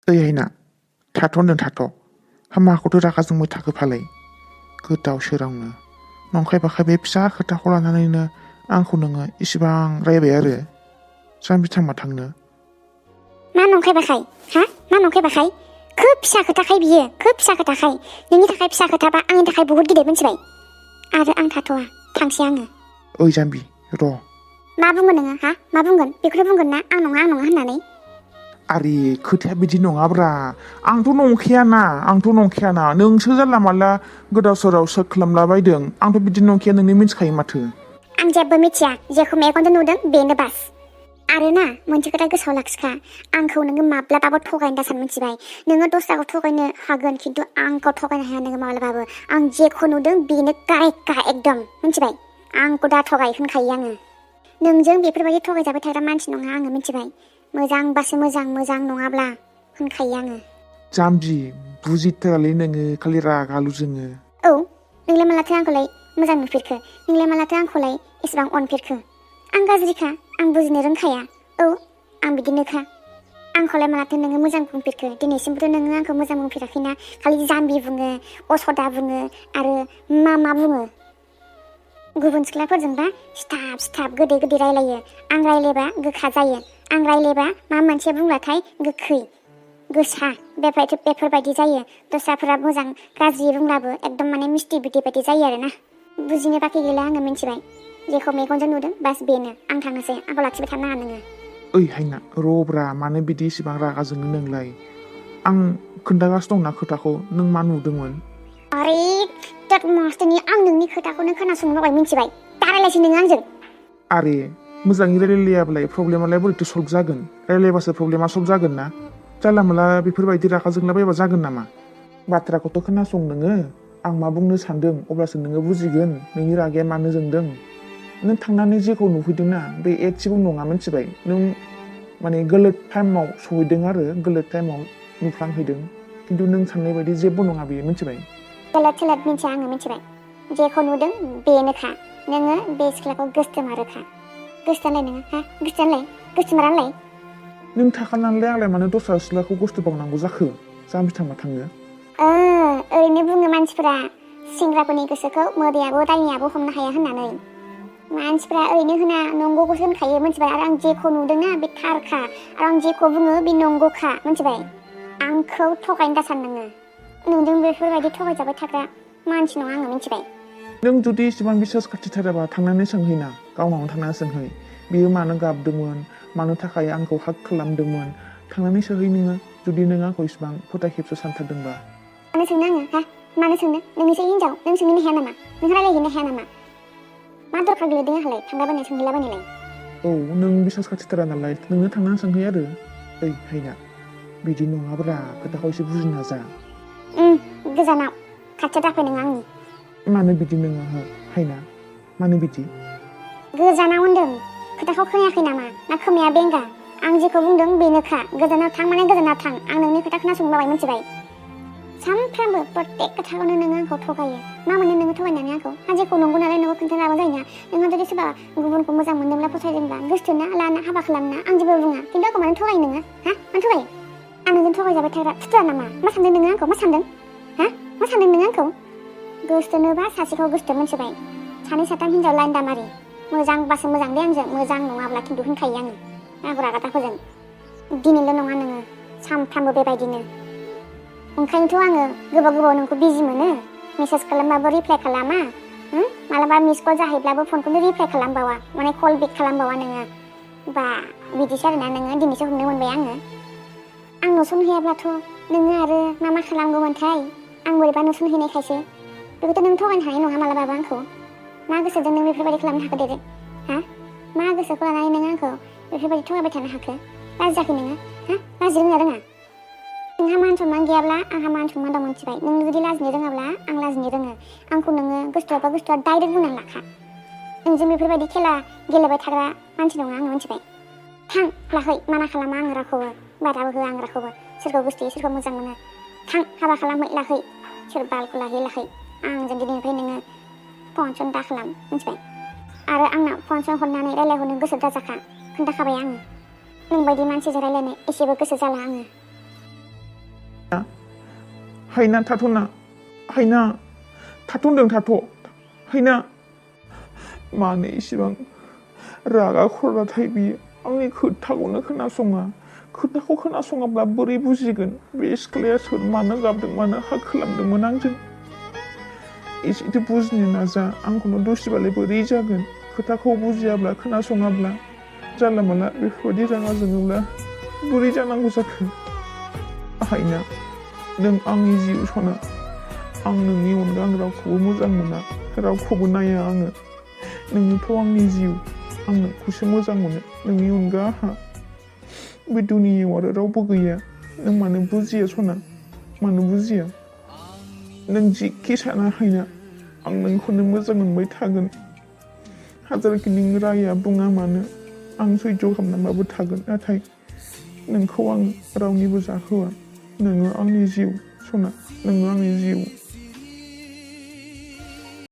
ओइहायना थाथ' होनदों थाथ'। हामाखौथ' रागा जोंबाय थाखो फालाय गोदाव सोरावनो नंखाय बाखाय बे फिसा खोथाखौ लानानैनो आंखौ नोङो इसिबां रायबाय आरो जाम्बि थांबा थांनो। मा नंखाय बाखाय हा मा नंखाय बाखाय खोब फिसा खोथाखाय बियो खोब फिसा खोथाखाय नोंनि थाखाय फिसा खोथाबा आंनि थाखाय बहुत गिदिर मिथिबाय आरो आं थाथ'आ थांसै आङो। ओइ जाम्बि र' मा बुंगोन नोङो हा मा बुंगोन बेखौनो बुंगोन ना आं नङा होननानै। आरे खोथाया बिदि नङाब्रा आंथ' नंखायाना नोंसो जानला मानला गोदाव सोराव सट खालामला बायदों आंथ' बिदि नंखाया नोंनो मिथिखायो माथो। आं जेबो मिथिया जेखौ मेगनजों नुदों बेनो बास। आरो ना मोनसे खोथा गोसोआव लाखिखा आंखौ नोङो माब्लाबाबो थगायनो दासान मिथिबाय। नोङो दस्राखौ थगायनो हागोन खिन्थु आंखौ थगायनो हाया नोङो माब्लाबाबो। आं जेखौ नुदों बेनो कारेक्टखा एकदम मिथिबाय। आंखौ दा थगाय होनखायो आङो। नोंजों बेफोरबायदि थगायजाबाय थाग्रा मानसि नङा आङो मिथिबाय। मोजांबासो मोजां नङाब्ला होनखायो आङो। जाम्बि बुजिथारालै नोङो खालि रागाल' जोङो। औ नोंलाय मालाथो आंखौलाय मोजां नुफेरखो नोंलाय मालाथो आंखौलाय एसेबां अनफेरखो। आं गाज्रिखा आं बुजिनो रोंखाया औ आं बिदिनोखा। आंखौलाय मालाथो नोङो मोजां बुंफेरखो दिनैसिमबोथ' नोङो आंखौ मोजां बुंफेराखैना खालि जाम्बि बुङो असदा बुङो आरो मा बुङो। गुबुन सिख्लाफोरजोंबा सिथाब गोदै रायलायो आं रायलायबा गोखा जायो आं रायलायबा मा मोनसे बुंब्लाथाय गोखै गोसा बेफोरबायदि जायो। दस्राफोरा मोजां गाज्रि बुंब्लाबो एकदम माने मिस्टि बिदि बायदि जायो आरोना। बुजिनो बाखि गैला आङो मिथिबाय जेखौ मेगनजों नुदों बास बेनो। आं थांनोसै आंखौ लाखिबाय थानो नाङा नोङो। ओइ हायना र'ब्रा मानो बिदि इसिबां रागा जोङो नोंलाय। आं खोन्थागासिनो दंना खोथाखौ नों मा नुदोंमोन। अरे टेट मास्टारनि आं नोंनि खोथाखौनो खोनासंनो बावबाय मिथिबाय दा रायलायसै नोङो आंजों। आरे मोजाङै रायलायाबालाय प्रब्लेमालाय बोरैथो सल्भ जागोन रायलायबासो प्रब्लेमा सल्भ जागोन ना। जानला मोनला बेफोरबायदि रागा जोंलाबायबा जागोन नामा। बाथ्राखौथ' खोनासं नोङो आं मा बुंनो सानदों अब्लासो नोङो बुजिगोन नोंनि रागाया मानो जोंदों। नों थांनानै जेखौ नुहैदोंना बे एसेबो नङा मिथिबाय। नों माने गोलोद टाइमाव सहैदों आरो गोलोद टाइमाव नुफ्लांहैदों खिन्थु नों साननाय बायदि जेबो नङा बेयो मिथिबाय। गोलोद मिथिया आङो मिथिबाय जेखौ नुदों बेनोखा। नोङो बे सिख्लाखौ गोसथोमारोखा गोसथोनालाय नोङो हा गोसथोमारानोलाय। नों थाखानानैलाय आंलाय मानो दस्रा सिख्लाखौ गोसथो बावनांगौ जाखो जाम्बि थांबा थांनो। ओरैनो बुङो मानसिफोरा सेंग्राफोरनि गोसोखौ मोदैयाबो दायनियाबो हमनो हाया होननानै। मानसिफ्रा ओरैनो होना नंगौखौसो होनखायो मिथिबाय। आरो आं जेखौ नुदोंना बे थारखा आरो आं जेखौ बुङो बे नंगौखा मिथिबाय। आंखौ थगायनो दासान नोङो। नोंजों बेफोरबायदि थगायजाबाय थाग्रा मानसि नङा आङो मिथिबाय। नों जुदि इसेबां बिसास खाथिथाराबा थांनानै सोंहैना गावनावनो थांनानै सोंहै बियो मानो गाबदोंमोन मानो थाखाय आंखौ हाग खालामदोंमोन थांनानै सोंहै नोङो जुदि नों आंखौ इसेबां फोथायखेबस सानथारदोंबा। मानो सोंनो आङो हा मानो सोंनो नोंनिसो हिनजाव नों सोंहैनो हाया नामा नों रायलायहैनो हाया नामा मा दरखार गोलैदों आंहालाय थांलाबायनाय सोंहैलाबायनायलाय। औ नों बिसास खाथिथारा नालाय नोंनो थांनानै सोंहै आरो। ओइ हायना बिदि नङाब्रा खोथाखौ एसे बुजिनो नाजा। गोजानाव खाथियाव दाफै नोङो आंनि। मानो बिदि नोङो हायना मानो बिदि। गोजानाव होनदों खोथाखौ खोनायाखै नामा ना खोमाया बेंगा। आं जेखौ बुंदों बेनोखा गोजानाव थां माने गोजानाव थां आं नोंनि खोथा खोनासंनो बाबाय मिथिबाय। सानफ्रामबो प्रत्येक खोथाखौनो नोङो आंखौ थगायो मा मोनो नोङो थगायनानै आंखौ हा जेखौ नंगौ नालाय नोङो खोन्थानो जायोना। नोंहा जुदि सोरबा गुबुनखौ मोजां मोनदोंब्ला फसायदोंब्ला गोसथोना लाना हाबा खालामना आं जेबो बुङा खिन्थु आंखौ मानो थगायो नोङो हा मानो थगायो। आं नोंजों थगायजाबाय थाग्रा फुथुवा नामा मा सानदों नोङो आंखौ मा सानदों हा मा सानदों नोङो आंखौ। गोसथोनोबा सासेखौ गोसथो मिथिबाय सानै साथाम हिनजाव लाइन दामारि मोजांबासो मोजां दे आंजों मोजां नङाब्ला खिन्थु होनखायो आङो आंखौ रागा दाफोजों। दिनैल' नङा नोङो सानफ्रामबो बेबायदिनो। ओंखायनोथ' आङो गोबाव नोंखौ बिजि मोनो मेसेज खालामबाबो रिप्लाइ खालामा मालाबा मिस कल जाहैब्लाबो फनखौनो रिप्लाइ खालामबावा माने कल बेक खालामबावा नोङो। बा बिदिसो आरोना नोङो दिनैसो हमनो मोनबाय आङो। आं नुसनहैयाब्लाथ' नोङो आरो मा खालामगौमोनथाय आं बोरैबा नुसनहैनायखायसो बेखौथ' नों थगायनो हानाय नङा मालाबाबो आंखौ। मा गोसोजों नों बेफोरबायदि खालामनो हाखो दे हा मा गोसोखौ लानानै नों आंखौ बेफोरबायदि थगायबाय थानो हाखो लाजि जायाखै नोङो हा लाजि रोङा। नोंहा मान सनमान गैयाब्ला आंहा मान सनमान दं मिथिबाय। नों जुदि लाजिनो रोङाब्ला आं लाजिनो रोङो। आंखौ नोङो गोसथोआबा गोसथोआ डाइरेक्ट बुंनानै लाखा। नोंजों बेफोरबायदि खेला गेलेबाय थाग्रा मानसि नङा आङो मिथिबाय। थां लाहै माना खालामा आं रावखौबो बादाबो होआ आं रावखौबो सोरखौ गोसथोयो सोरखौ मोजां मोनो थां हाबा खालामहै लाहै सोर बालखौ लाहै आंजों दिनैनिफ्राय नोङो फन सन दा खालाम मिथिबाय। आरो आंनाव फन सन हरनानै रायलायहरनो गोसो दाजाखा खोन्थाखाबाय आङो। नोंबायदि मानसिजों रायलायनो एसेबो गोसो जाला आङो। हायना थाथ'ना हायना थाथ' होनदों थाथ' हायना मानो इसिबां रागा खरबाथाय बियो आंनि खोथाखौनो खोनासङा खोथाखौ खोनासङाब्ला बोरै बुजिगोन बे सिख्लाया सोर मानो गाबदों मानो हाक खालामदोंमोन आंजों एसेथो बुजिनो नाजा आंखौनो दुसिबालाय बोरै जागोन खोथाखौ बुजियाब्ला खोनासङाब्ला जानला मोनला बेफोरबायदि रागा जोङोब्ला बोरै जानांगौ जाखो हायना नों आंनि जिउ सना आं नोंनि अनगा आं रावखौबो मोजां मोना रावखौबो नाया आङो नोंनोथ' आंनि जिउ आं नोंखौसो मोजां मोनो नोंनि अनगा आंहा बे दुनियायाव आरो रावबो गैया नों मानो बुजिया सना मानो बुजिया नों जिखि साना हायना आं नोंखौनो मोजां मोनबाय थागोन हाजारखि नों राया बुङा मानो आं सैज' खालामनानैबाबो थागोन नाथाय नोंखौ आं रावनिबो जाहोआ नोङो आंनि जिउ सना नोङो आंनि जिउ